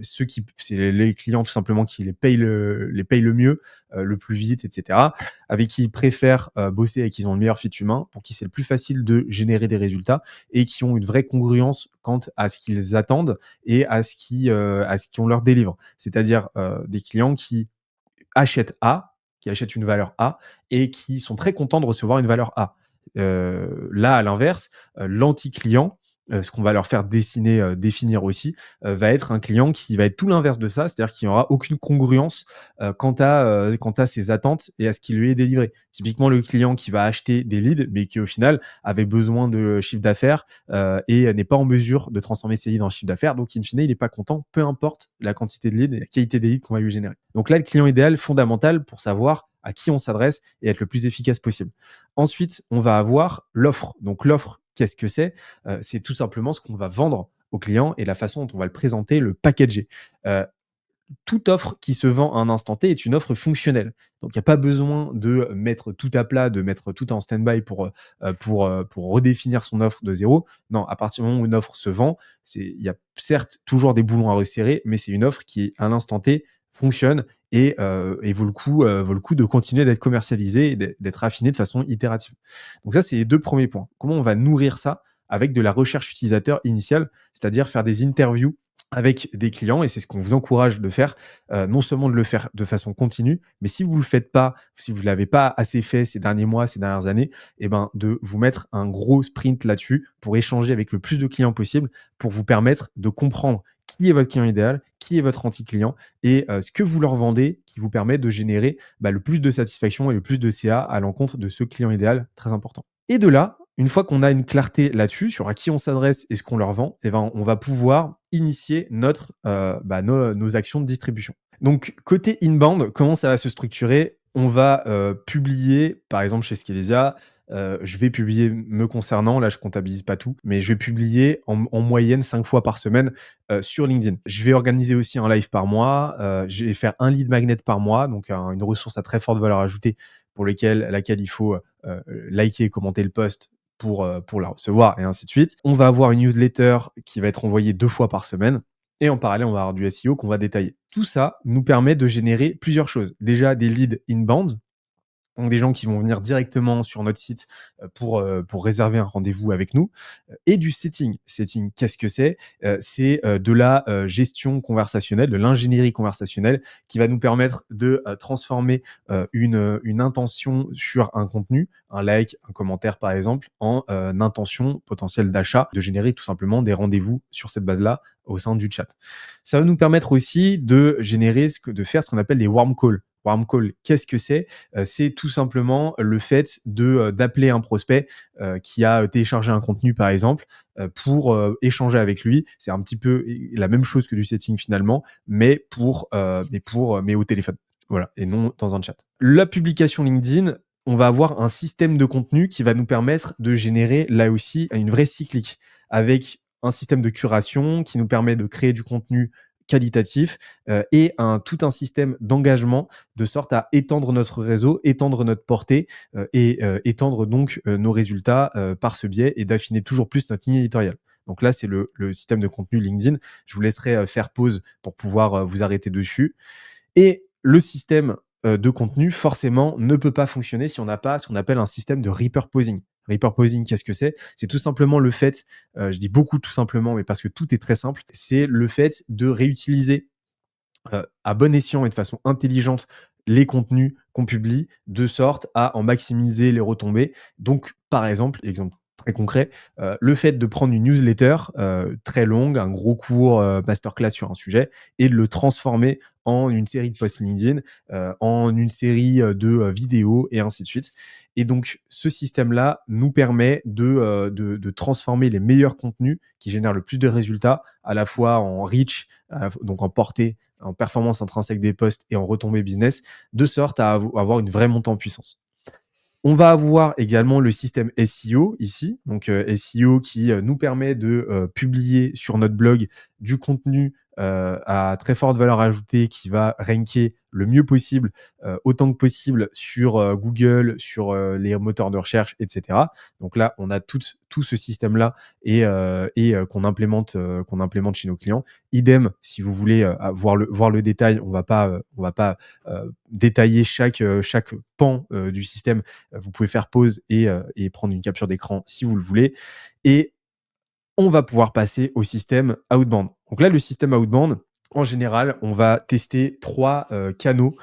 Ceux qui c'est les clients tout simplement qui les payent le mieux, le plus vite et cetera, avec qui ils préfèrent, bosser et qui ont le meilleur fit humain, pour qui c'est le plus facile de générer des résultats et qui ont une vraie congruence quant à ce qu'ils attendent et à ce qu'on leur délivre. C'est-à-dire, des clients qui achètent une valeur A et qui sont très contents de recevoir une valeur A. Là, à l'inverse, l'anti-client, ce qu'on va leur faire définir aussi, va être un client qui va être tout l'inverse de ça, c'est-à-dire qu'il n'y aura aucune congruence quant à ses attentes et à ce qui lui est délivré. Typiquement, le client qui va acheter des leads, mais qui au final avait besoin de chiffre d'affaires et n'est pas en mesure de transformer ses leads en chiffre d'affaires, donc in fine, il n'est pas content, peu importe la quantité de leads et la qualité des leads qu'on va lui générer. Donc là, le client idéal, fondamental pour savoir à qui on s'adresse et être le plus efficace possible. Ensuite, on va avoir l'offre. Donc l'offre, qu'est-ce que c'est? C'est tout simplement ce qu'on va vendre au client et la façon dont on va le présenter, le packager. Heu, Toute offre qui se vend à un instant T est une offre fonctionnelle. Donc il n'y a pas besoin de mettre tout à plat, de mettre tout en stand-by pour redéfinir son offre de zéro. Non, à partir du moment où une offre se vend, il y a certes toujours des boulons à resserrer, mais c'est une offre qui, à l'instant T, fonctionne et vaut le coup de continuer d'être commercialisée et d'être affinée de façon itérative. Donc ça, c'est les 2 premiers points. Comment on va nourrir ça? Avec de la recherche utilisateur initiale, c'est-à-dire faire des interviews avec des clients et c'est ce qu'on vous encourage de faire, non seulement de le faire de façon continue, mais si vous ne le faites pas, si vous ne l'avez pas assez fait ces derniers mois, ces dernières années, et ben, de vous mettre un gros sprint là-dessus pour échanger avec le plus de clients possible, pour vous permettre de comprendre qui est votre client idéal, qui est votre anti-client et ce que vous leur vendez qui vous permet de générer, le plus de satisfaction et le plus de CA à l'encontre de ce client idéal, très important. Et de là, une fois qu'on a une clarté là-dessus, sur à qui on s'adresse et ce qu'on leur vend, eh ben, on va pouvoir initier nos actions de distribution. Donc, côté inbound, comment ça va se structurer? On va publier, par exemple chez Skedesia, je vais publier me concernant, là je comptabilise pas tout, mais je vais publier en moyenne 5 fois par semaine sur LinkedIn. Je vais organiser aussi un live par mois, je vais faire un lead magnet par mois, donc une ressource à très forte valeur ajoutée pour laquelle il faut liker et commenter le post pour la recevoir et ainsi de suite. On va avoir une newsletter qui va être envoyée 2 fois par semaine et en parallèle, on va avoir du SEO qu'on va détailler. Tout ça nous permet de générer plusieurs choses. Déjà des leads inbound, donc des gens qui vont venir directement sur notre site pour réserver un rendez-vous avec nous et du setting. Setting, qu'est-ce que c'est? C'est de la gestion conversationnelle, de l'ingénierie conversationnelle qui va nous permettre de transformer une intention sur un contenu, un like, un commentaire par exemple, en intention potentielle d'achat, de générer tout simplement des rendez-vous sur cette base-là au sein du chat. Ça va nous permettre aussi de faire ce qu'on appelle des warm calls. Warm call, qu'est-ce que c'est? C'est tout simplement le fait d'appeler un prospect qui a téléchargé un contenu par exemple pour échanger avec lui. C'est un petit peu la même chose que du setting finalement, mais au téléphone. Voilà, et non dans un chat. La publication LinkedIn, on va avoir un système de contenu qui va nous permettre de générer là aussi une vraie cyclique avec un système de curation qui nous permet de créer du contenu qualitatif et tout un système d'engagement de sorte à étendre notre réseau, étendre notre portée et étendre donc nos résultats par ce biais et d'affiner toujours plus notre ligne éditoriale. Donc là, c'est le système de contenu LinkedIn. Je vous laisserai faire pause pour pouvoir vous arrêter dessus. Et le système de contenu, forcément, ne peut pas fonctionner si on n'a pas ce qu'on appelle un système de repurposing. Repurposing, qu'est-ce que c'est? C'est tout simplement le fait, je dis beaucoup tout simplement, mais parce que tout est très simple, c'est le fait de réutiliser à bon escient et de façon intelligente les contenus qu'on publie de sorte à en maximiser les retombées. Donc, par exemple très concret, le fait de prendre une newsletter très longue, un gros cours masterclass sur un sujet et de le transformer en une série de posts LinkedIn, en une série de vidéos et ainsi de suite. Et donc, ce système-là nous permet de transformer les meilleurs contenus qui génèrent le plus de résultats, à la fois en reach, donc en portée, en performance intrinsèque des posts et en retombée business, de sorte à avoir une vraie montée en puissance. On va avoir également le système SEO ici, donc SEO qui nous permet de publier sur notre blog du contenu à très forte valeur ajoutée qui va ranker le mieux possible, autant que possible sur Google, sur les moteurs de recherche, etc. Donc là, on a tout ce système-là et qu'on implémente chez nos clients. Idem, si vous voulez voir le détail, on va pas détailler chaque pan du système. Vous pouvez faire pause et prendre une capture d'écran si vous le voulez. Et on va pouvoir passer au système outbound. Donc là, le système outbound, en général, on va tester 3 canaux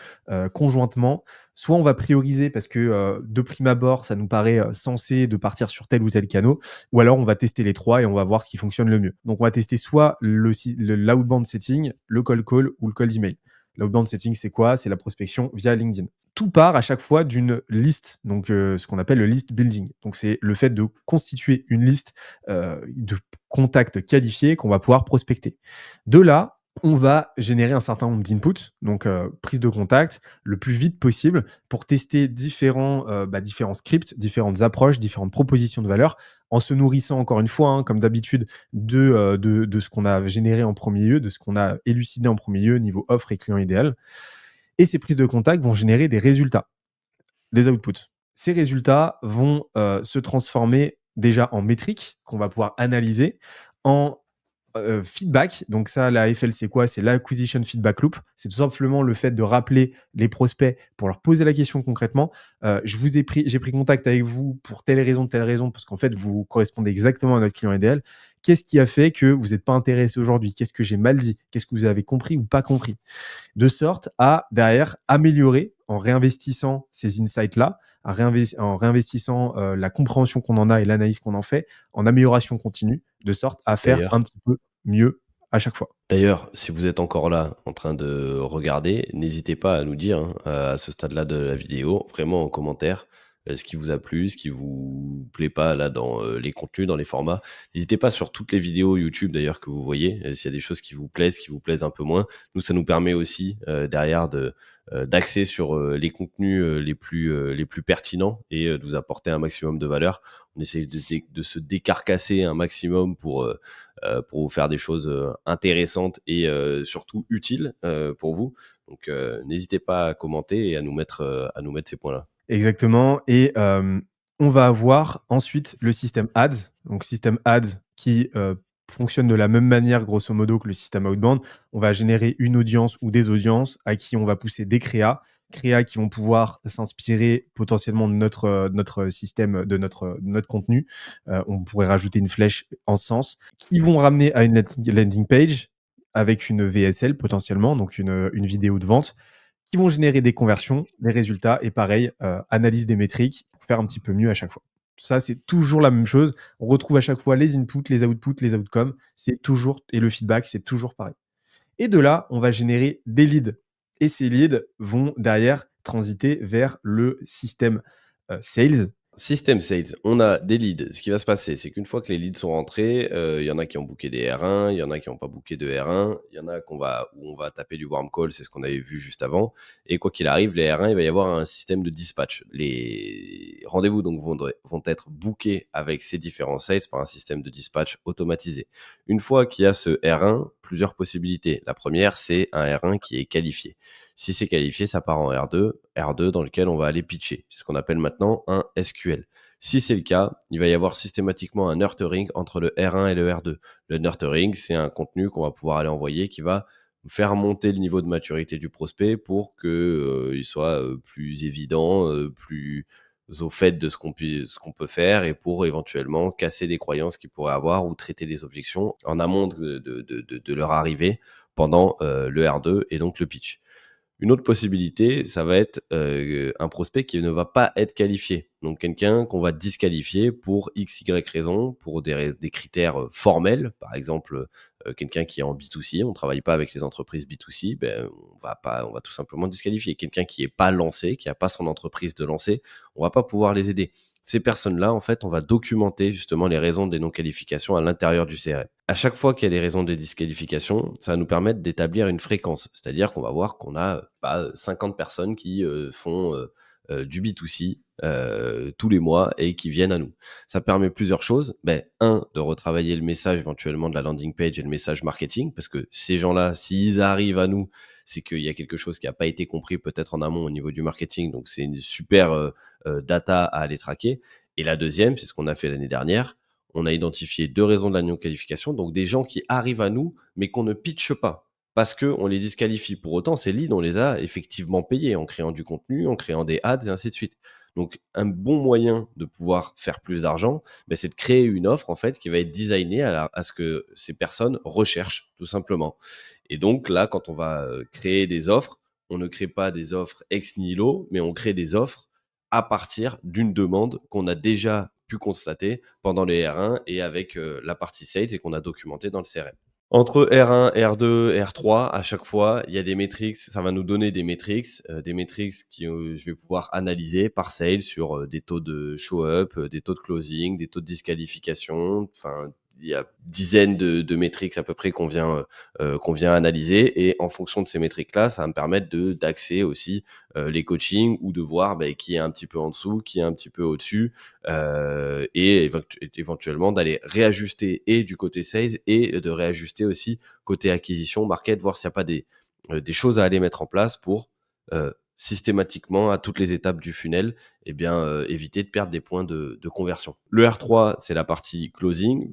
conjointement. Soit on va prioriser parce que de prime abord, ça nous paraît sensé de partir sur tel ou tel canal, ou alors on va tester les 3 et on va voir ce qui fonctionne le mieux. Donc on va tester soit l'outbound setting, le cold call ou le cold email. L'outbound setting, c'est quoi? C'est la prospection via LinkedIn. Tout part à chaque fois d'une liste, donc ce qu'on appelle le list building. Donc c'est le fait de constituer une liste de contacts qualifiés qu'on va pouvoir prospecter. De là, on va générer un certain nombre d'inputs, donc prise de contact, le plus vite possible pour tester différents scripts, différentes approches, différentes propositions de valeur, en se nourrissant encore une fois, comme d'habitude, de ce qu'on a généré en premier lieu, de ce qu'on a élucidé en premier lieu niveau offre et client idéal. Et ces prises de contact vont générer des résultats, des outputs. Ces résultats vont se transformer déjà en métriques qu'on va pouvoir analyser, en feedback. Donc ça, la FL, c'est quoi? C'est l'acquisition feedback loop. C'est tout simplement le fait de rappeler les prospects pour leur poser la question concrètement. J'ai pris contact avec vous pour telle raison, parce qu'en fait, vous correspondez exactement à notre client idéal. Qu'est-ce qui a fait que vous n'êtes pas intéressé aujourd'hui? Qu'est-ce que j'ai mal dit? Qu'est-ce que vous avez compris ou pas compris? De sorte à, derrière, améliorer en réinvestissant ces insights-là, en réinvestissant la compréhension qu'on en a et l'analyse qu'on en fait, en amélioration continue, de sorte à faire un D'ailleurs, petit peu mieux à chaque fois. D'ailleurs, si vous êtes encore là en train de regarder, n'hésitez pas à nous dire à ce stade-là de la vidéo, vraiment en commentaire, ce qui vous a plu, ce qui vous plaît pas là dans les contenus, dans les formats. N'hésitez pas sur toutes les vidéos YouTube d'ailleurs que vous voyez, s'il y a des choses qui vous plaisent un peu moins. Nous, ça nous permet aussi derrière d'axer sur les contenus les plus pertinents et de vous apporter un maximum de valeur. On essaie de se décarcasser un maximum pour vous faire des choses intéressantes et surtout utiles pour vous. Donc, n'hésitez pas à commenter et à nous mettre ces points-là. Exactement. Et on va avoir ensuite le système ads. Donc, système ads qui fonctionne de la même manière, grosso modo, que le système outbound. On va générer une audience ou des audiences à qui on va pousser des créas qui vont pouvoir s'inspirer potentiellement de notre système, de notre contenu. On pourrait rajouter une flèche en ce sens, qui vont ramener à une landing page avec une VSL potentiellement, donc une vidéo de vente, qui vont générer des conversions, des résultats et pareil, analyse des métriques pour faire un petit peu mieux à chaque fois. Ça, c'est toujours la même chose. On retrouve à chaque fois les inputs, les outputs, les outcomes. C'est toujours, et le feedback, c'est toujours pareil. Et de là, on va générer des leads. Et ces leads vont derrière transiter vers le système sales Système sales, on a des leads. Ce qui va se passer, c'est qu'une fois que les leads sont rentrés, il y en a qui ont booké des R1, il y en a qui n'ont pas booké de R1, il y en a où on va taper du warm call, c'est ce qu'on avait vu juste avant. Et quoi qu'il arrive, les R1, il va y avoir un système de dispatch. Les rendez-vous donc vont être bookés avec ces différents sales par un système de dispatch automatisé. Une fois qu'il y a ce R1, plusieurs possibilités. La première, c'est un R1 qui est qualifié. Si c'est qualifié, ça part en R2 dans lequel on va aller pitcher. C'est ce qu'on appelle maintenant un SQL. Si c'est le cas, il va y avoir systématiquement un nurturing entre le R1 et le R2. Le nurturing, c'est un contenu qu'on va pouvoir aller envoyer qui va faire monter le niveau de maturité du prospect pour qu'il soit plus évident, plus au fait de ce qu'on peut faire et pour éventuellement casser des croyances qu'il pourrait avoir ou traiter des objections en amont de leur arrivée pendant le R2 et donc le pitch. Une autre possibilité, ça va être un prospect qui ne va pas être qualifié. Donc quelqu'un qu'on va disqualifier pour X, Y raison, pour des critères formels. Par exemple, quelqu'un qui est en B2C, on ne travaille pas avec les entreprises B2C, ben, on va tout simplement disqualifier. Quelqu'un qui n'est pas lancé, qui n'a pas son entreprise de lancer, on ne va pas pouvoir les aider. Ces personnes-là, en fait, on va documenter justement les raisons des non-qualifications à l'intérieur du CRM. À chaque fois qu'il y a des raisons de disqualification, ça va nous permettre d'établir une fréquence. C'est-à-dire qu'on va voir qu'on a 50 personnes qui font du B2C tous les mois et qui viennent à nous. Ça permet plusieurs choses. De retravailler le message éventuellement de la landing page et le message marketing, parce que ces gens-là, s'ils arrivent à nous, c'est qu'il y a quelque chose qui n'a pas été compris peut-être en amont au niveau du marketing. Donc, c'est une super data à aller traquer. Et la deuxième, c'est ce qu'on a fait l'année dernière. On a identifié 2 raisons de la non-qualification, donc des gens qui arrivent à nous, mais qu'on ne pitche pas parce qu'on les disqualifie. Pour autant, ces leads, on les a effectivement payés en créant du contenu, en créant des ads et ainsi de suite. Donc, un bon moyen de pouvoir faire plus d'argent, c'est de créer une offre en fait qui va être designée à ce que ces personnes recherchent, tout simplement. Et donc là, quand on va créer des offres, on ne crée pas des offres ex nihilo, mais on crée des offres à partir d'une demande qu'on a déjà pu constater pendant les R1 et avec la partie sales et qu'on a documenté dans le CRM. Entre R1, R2, R3, à chaque fois, il y a des métriques. Ça va nous donner des métriques qui je vais pouvoir analyser par sale sur des taux de show-up, des taux de closing, des taux de disqualification. Enfin, il y a dizaines de métriques à peu près qu'on vient analyser. Et en fonction de ces métriques-là, ça va me permettre d'axer aussi les coachings ou de voir qui est un petit peu en dessous, qui est un petit peu au-dessus et éventuellement d'aller réajuster et du côté sales et de réajuster aussi côté acquisition, market, voir s'il n'y a pas des choses à aller mettre en place pour systématiquement à toutes les étapes du funnel, éviter de perdre des points de conversion. Le R3, c'est la partie closing.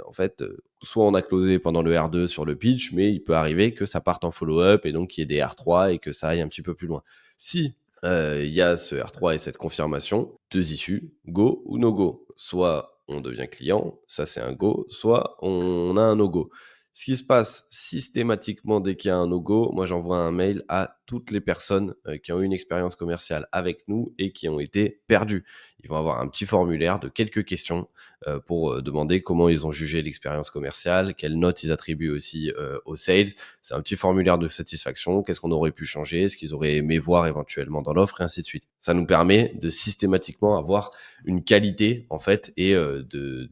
En fait, soit on a closé pendant le R2 sur le pitch, mais il peut arriver que ça parte en follow-up et donc qu'il y ait des R3 et que ça aille un petit peu plus loin. Si il y a ce R3 et cette confirmation, 2 issues, go ou no go. Soit on devient client, ça c'est un go, soit on a un no go. Ce qui se passe systématiquement dès qu'il y a un no-go, moi j'envoie un mail à toutes les personnes qui ont eu une expérience commerciale avec nous et qui ont été perdues. Ils vont avoir un petit formulaire de quelques questions pour demander comment ils ont jugé l'expérience commerciale, quelles notes ils attribuent aussi aux sales. C'est un petit formulaire de satisfaction, qu'est-ce qu'on aurait pu changer, ce qu'ils auraient aimé voir éventuellement dans l'offre et ainsi de suite. Ça nous permet de systématiquement avoir une qualité en fait et de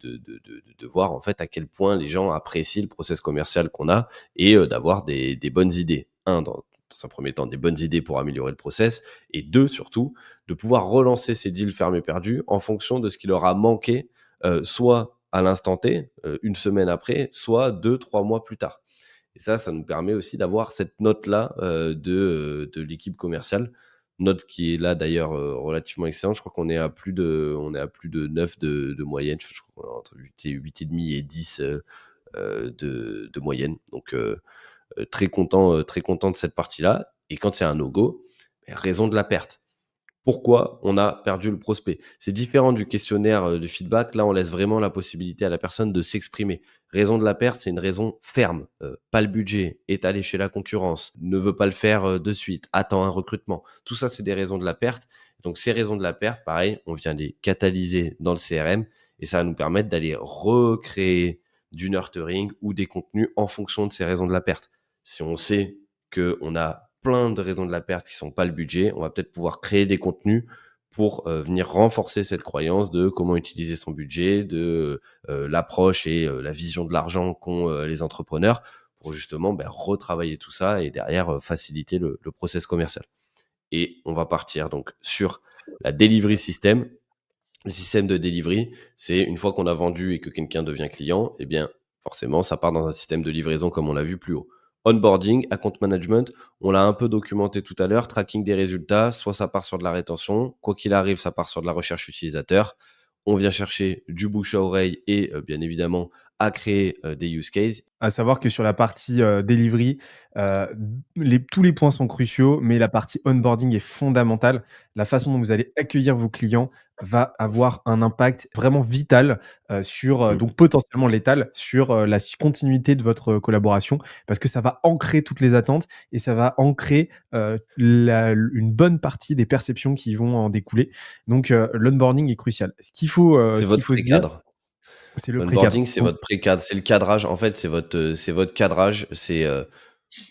voir en fait à quel point les gens apprécient le process commercial qu'on a et d'avoir des bonnes idées. Dans un premier temps, des bonnes idées pour améliorer le process et deux, surtout, de pouvoir relancer ces deals fermés perdus en fonction de ce qui leur a manqué, soit à l'instant T, une semaine après, soit 2-3 mois plus tard. Et ça nous permet aussi d'avoir cette note-là de l'équipe commerciale. Note qui est là d'ailleurs relativement excellente. Je crois qu'on est à plus de 9 de moyenne. Je crois qu'on est entre 8,5 et 10 de moyenne. Donc très content de cette partie-là. Et quand il y a un no-go, raison de la perte. Pourquoi on a perdu le prospect? C'est différent du questionnaire de feedback. Là, on laisse vraiment la possibilité à la personne de s'exprimer. Raison de la perte, c'est une raison ferme. Pas le budget, est allé chez la concurrence, ne veut pas le faire de suite, attend un recrutement. Tout ça, c'est des raisons de la perte. Donc, ces raisons de la perte, pareil, on vient les catalyser dans le CRM et ça va nous permettre d'aller recréer du nurturing ou des contenus en fonction de ces raisons de la perte. Si on sait qu'on a plein de raisons de la perte qui ne sont pas le budget, on va peut-être pouvoir créer des contenus pour venir renforcer cette croyance de comment utiliser son budget, de l'approche et la vision de l'argent qu'ont les entrepreneurs pour justement retravailler tout ça et derrière faciliter le process commercial. Et on va partir donc sur la delivery system. Le système de delivery, c'est une fois qu'on a vendu et que quelqu'un devient client, eh bien, forcément, ça part dans un système de livraison comme on l'a vu plus haut. Onboarding, account management, on l'a un peu documenté tout à l'heure, tracking des résultats, soit ça part sur de la rétention, quoi qu'il arrive, ça part sur de la recherche utilisateur. On vient chercher du bouche à oreille et bien évidemment à créer des use cases. À savoir que sur la partie delivery, euh, tous les points sont cruciaux, mais la partie onboarding est fondamentale. La façon dont vous allez accueillir vos clients va avoir un impact vraiment vital Mm. donc potentiellement létal, sur la continuité de votre collaboration, parce que ça va ancrer toutes les attentes et ça va ancrer une bonne partie des perceptions qui vont en découler. Donc l'onboarding est crucial. C'est Ce qu'il votre faut se dire, pré-cadre. c'est le précadre. L'onboarding, c'est votre pré-cadre, c'est le cadrage. En fait, c'est votre cadrage. C'est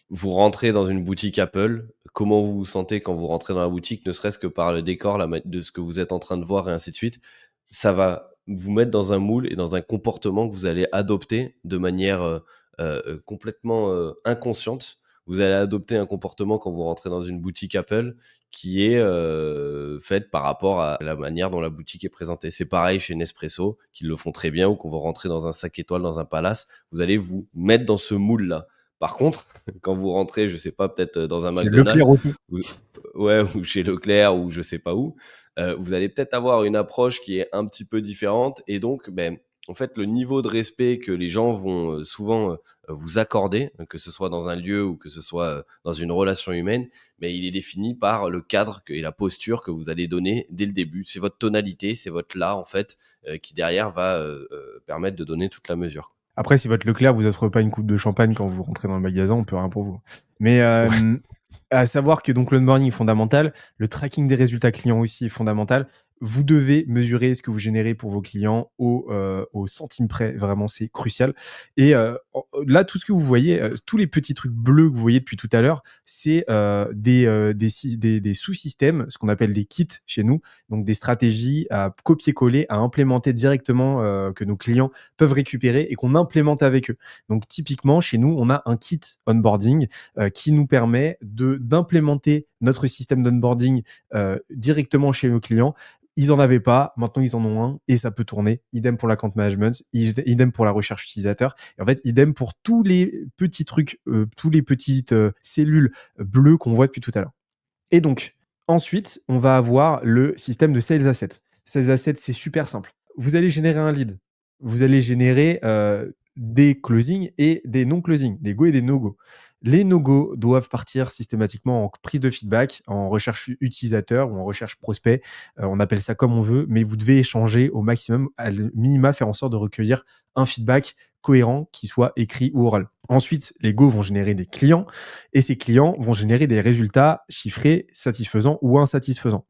vous rentrez dans une boutique Apple. Comment vous vous sentez quand vous rentrez dans la boutique, ne serait-ce que par le décor de ce que vous êtes en train de voir et ainsi de suite. Ça va vous mettre dans un moule et dans un comportement que vous allez adopter de manière complètement inconsciente. Vous allez adopter un comportement quand vous rentrez dans une boutique Apple qui est faite par rapport à la manière dont la boutique est présentée. C'est pareil chez Nespresso, qui le font très bien, ou quand vous rentrez dans un 5 étoiles, dans un palace, vous allez vous mettre dans ce moule-là. Par contre, quand vous rentrez, je sais pas, peut-être dans un C'est McDonald's, Leclerc aussi. vous- ouais, ou chez Leclerc, ou je sais pas où, vous allez peut-être avoir une approche qui est un petit peu différente, et donc, en fait, le niveau de respect que les gens vont souvent vous accorder, que ce soit dans un lieu ou que ce soit dans une relation humaine, mais il est défini par le cadre et la posture que vous allez donner dès le début. C'est votre tonalité, c'est votre là, en fait, qui derrière va permettre de donner toute la mesure. Après, si votre Leclerc vous offre pas une coupe de champagne quand vous rentrez dans le magasin, on peut rien pour vous. Mais Ouais. à savoir que donc l'onboarding est fondamental, le tracking des résultats clients aussi est fondamental. Vous devez mesurer ce que vous générez pour vos clients au centime près. Vraiment, c'est crucial. Et là, tout ce que vous voyez, tous les petits trucs bleus que vous voyez depuis tout à l'heure, c'est des sous-systèmes, ce qu'on appelle des kits chez nous, donc des stratégies à copier-coller, à implémenter directement, que nos clients peuvent récupérer et qu'on implémente avec eux. Donc typiquement, chez nous, on a un kit onboarding qui nous permet d'implémenter notre système d'onboarding directement chez nos clients. Ils en avaient pas, maintenant ils en ont un et ça peut tourner. Idem pour l'account management, idem pour la recherche utilisateur. Et en fait, idem pour tous les petits trucs, tous les petites cellules bleues qu'on voit depuis tout à l'heure. Et donc, ensuite, on va avoir le système de Sales Asset. Sales Asset, c'est super simple. Vous allez générer un lead. Vous allez générer des closings et des non-closings, des go et des no-go. Les no-go doivent partir systématiquement en prise de feedback, en recherche utilisateur ou en recherche prospect. On appelle ça comme on veut, mais vous devez échanger au maximum, à minima, faire en sorte de recueillir un feedback cohérent, qui soit écrit ou oral. Ensuite, les go vont générer des clients et ces clients vont générer des résultats chiffrés satisfaisants ou insatisfaisants.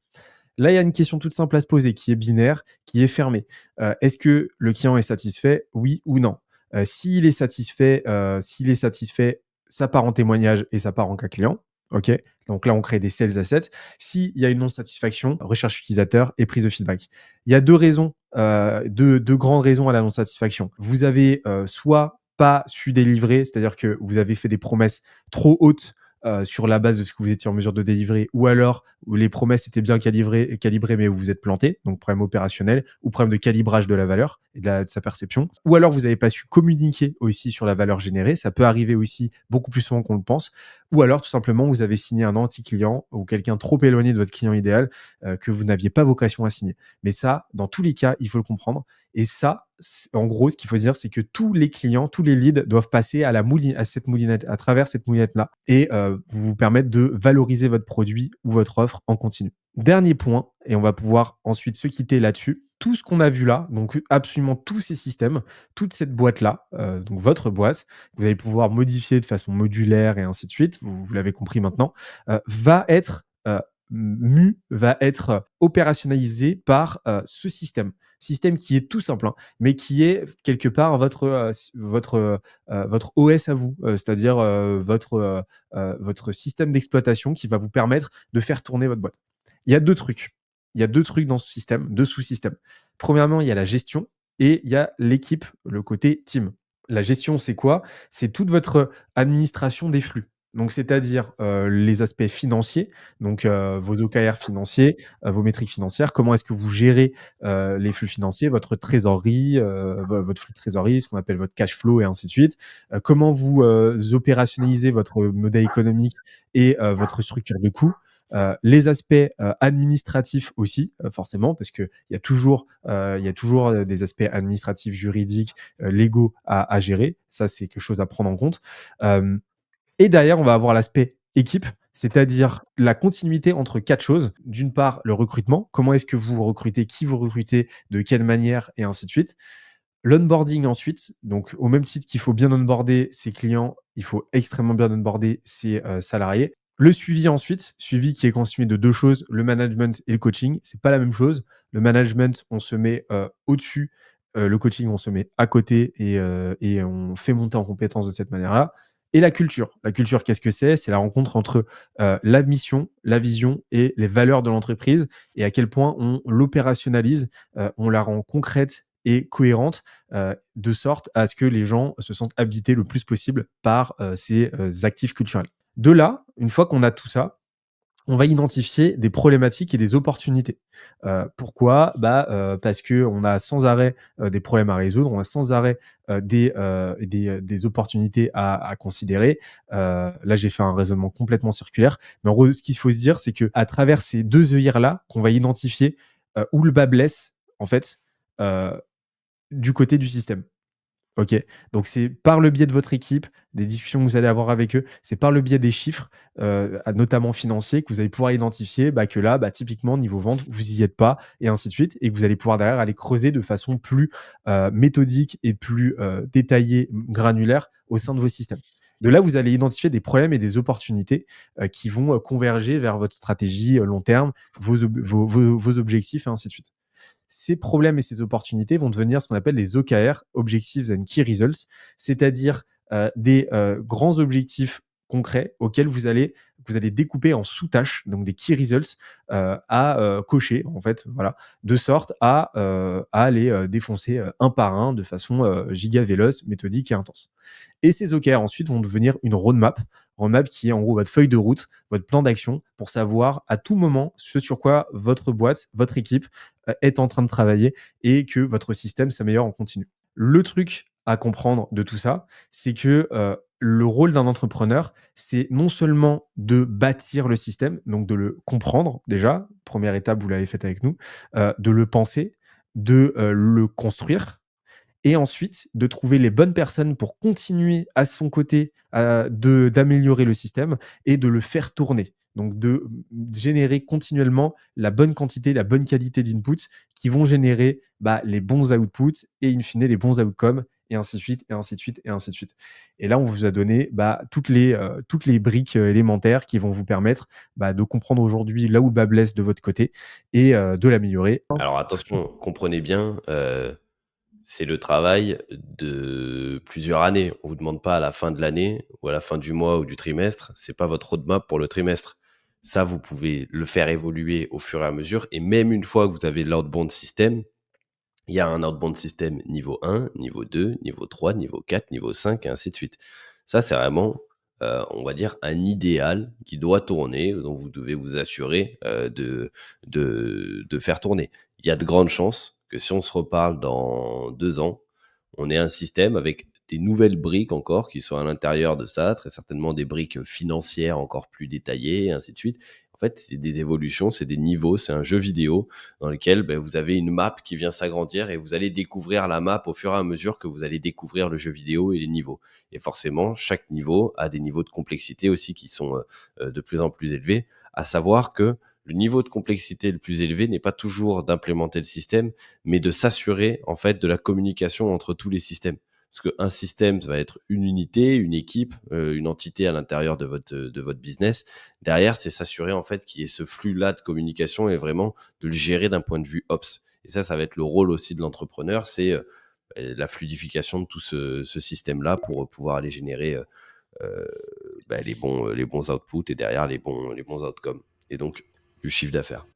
Là, il y a une question toute simple à se poser qui est binaire, qui est fermée. Est-ce que le client est satisfait, oui ou non? S'il est satisfait, ça part en témoignage et ça part en cas client. OK. Donc là, on crée des sales assets. S'il y a une non-satisfaction, recherche utilisateur et prise de feedback. Il y a deux grandes raisons à la non-satisfaction. Vous avez soit pas su délivrer, c'est-à-dire que vous avez fait des promesses trop hautes sur la base de ce que vous étiez en mesure de délivrer, ou alors où les promesses étaient bien calibrées, mais où vous êtes planté, donc problème opérationnel, ou problème de calibrage de la valeur et de sa perception, ou alors vous n'avez pas su communiquer aussi sur la valeur générée, ça peut arriver aussi beaucoup plus souvent qu'on le pense, ou alors tout simplement vous avez signé un anti-client ou quelqu'un trop éloigné de votre client idéal que vous n'aviez pas vocation à signer. Mais ça, dans tous les cas, il faut le comprendre. Et ça, en gros, ce qu'il faut dire, c'est que tous les clients, tous les leads doivent passer à cette moulinette, à travers cette moulinette-là, et vous permettre de valoriser votre produit ou votre offre en continu. Dernier point, et on va pouvoir ensuite se quitter là-dessus. Tout ce qu'on a vu là, donc absolument tous ces systèmes, toute cette boîte-là, donc votre boîte, que vous allez pouvoir modifier de façon modulaire et ainsi de suite, vous l'avez compris maintenant, va être va être opérationnalisé par ce système qui est tout simple, hein, mais qui est quelque part votre OS à vous, c'est-à-dire votre système d'exploitation qui va vous permettre de faire tourner votre boîte. Il y a deux trucs. il y a 2 trucs dans ce système, 2 sous-systèmes. Premièrement, il y a la gestion et il y a l'équipe, le côté team. La gestion, c'est quoi? C'est toute votre administration des flux. Donc c'est-à-dire, les aspects financiers, donc vos OKR financiers, vos métriques financières. Comment est-ce que vous gérez, les flux financiers, votre trésorerie, votre flux de trésorerie, ce qu'on appelle votre cash flow et ainsi de suite. Comment vous, opérationnalisez votre modèle économique et votre structure de coûts. Les aspects administratifs aussi, forcément, parce qu'il y a toujours des aspects administratifs, juridiques, légaux à gérer. Ça, c'est quelque chose à prendre en compte. Euh, et derrière, on va avoir l'aspect équipe, c'est-à-dire la continuité entre 4 choses. D'une part, le recrutement. Comment est-ce que vous recrutez, qui vous recrutez, de quelle manière, et ainsi de suite. L'onboarding ensuite, donc au même titre qu'il faut bien onboarder ses clients, il faut extrêmement bien onboarder ses salariés. Le suivi ensuite, suivi qui est constitué de 2 choses, le management et le coaching. C'est pas la même chose. Le management, on se met au-dessus. Le coaching, on se met à côté et on fait monter en compétence de cette manière-là. Et la culture. La culture, qu'est-ce que c'est? C'est la rencontre entre la mission, la vision et les valeurs de l'entreprise et à quel point on l'opérationnalise, on la rend concrète et cohérente, de sorte à ce que les gens se sentent habités le plus possible par ces actifs culturels. De là, une fois qu'on a tout ça, on va identifier des problématiques et des opportunités. Pourquoi? Parce qu'on a sans arrêt des problèmes à résoudre, on a sans arrêt des opportunités à considérer. Là, j'ai fait un raisonnement complètement circulaire. Mais en gros, ce qu'il faut se dire, c'est qu'à travers ces deux œillères-là, qu'on va identifier où le bas blesse, en fait, euh, du côté du système. OK. Donc c'est par le biais de votre équipe, des discussions que vous allez avoir avec eux, c'est par le biais des chiffres, notamment financiers, que vous allez pouvoir identifier que là, typiquement niveau vente, vous y êtes pas et ainsi de suite et que vous allez pouvoir derrière aller creuser de façon plus, méthodique et plus, détaillée, granulaire au sein de vos systèmes. De là, vous allez identifier des problèmes et des opportunités, qui vont, converger vers votre stratégie, long terme, vos objectifs et ainsi de suite. Ces problèmes et ces opportunités vont devenir ce qu'on appelle les OKR, Objectives and Key Results, c'est-à-dire des grands objectifs concrets auxquels vous allez découper en sous-tâches, donc des key results à cocher, en fait, voilà, de sorte à les défoncer un par un de façon giga véloce, méthodique et intense. Et ces OKR ensuite vont devenir une roadmap qui est en gros votre feuille de route, votre plan d'action pour savoir à tout moment ce sur quoi votre boîte, votre équipe est en train de travailler et que votre système s'améliore en continu. Le truc à comprendre de tout ça, c'est que le rôle d'un entrepreneur, c'est non seulement de bâtir le système, donc de le comprendre déjà, première étape, vous l'avez faite avec nous, de le penser, de le construire, et ensuite de trouver les bonnes personnes pour continuer à son côté d'améliorer le système et de le faire tourner. Donc de générer continuellement la bonne quantité, la bonne qualité d'inputs qui vont générer les bons outputs et in fine les bons outcomes et ainsi de suite, et ainsi de suite, et ainsi de suite. Et là, on vous a donné toutes les briques élémentaires qui vont vous permettre de comprendre aujourd'hui là où le bas blesse de votre côté et de l'améliorer. Alors attention, comprenez bien, c'est le travail de plusieurs années. On vous demande pas à la fin de l'année ou à la fin du mois ou du trimestre. C'est pas votre roadmap pour le trimestre. Ça, vous pouvez le faire évoluer au fur et à mesure. Et même une fois que vous avez l'outbound système, il y a un outbound système niveau 1, niveau 2, niveau 3, niveau 4, niveau 5 et ainsi de suite. Ça, c'est vraiment, on va dire, un idéal qui doit tourner, dont vous devez vous assurer de faire tourner. Il y a de grandes chances que si on se reparle dans 2 ans, on ait un système avec des nouvelles briques encore qui sont à l'intérieur de ça, très certainement des briques financières encore plus détaillées, et ainsi de suite. En fait, c'est des évolutions, c'est des niveaux, c'est un jeu vidéo dans lequel vous avez une map qui vient s'agrandir et vous allez découvrir la map au fur et à mesure que vous allez découvrir le jeu vidéo et les niveaux. Et forcément, chaque niveau a des niveaux de complexité aussi qui sont de plus en plus élevés, à savoir que le niveau de complexité le plus élevé n'est pas toujours d'implémenter le système, mais de s'assurer en fait de la communication entre tous les systèmes. Parce qu'un système, ça va être une unité, une équipe, une entité à l'intérieur de votre business. Derrière, c'est s'assurer en fait qu'il y ait ce flux-là de communication et vraiment de le gérer d'un point de vue ops. Et ça va être le rôle aussi de l'entrepreneur, c'est la fluidification de tout ce système-là pour pouvoir aller générer les bons outputs et derrière les bons outcomes. Et donc, du chiffre d'affaires.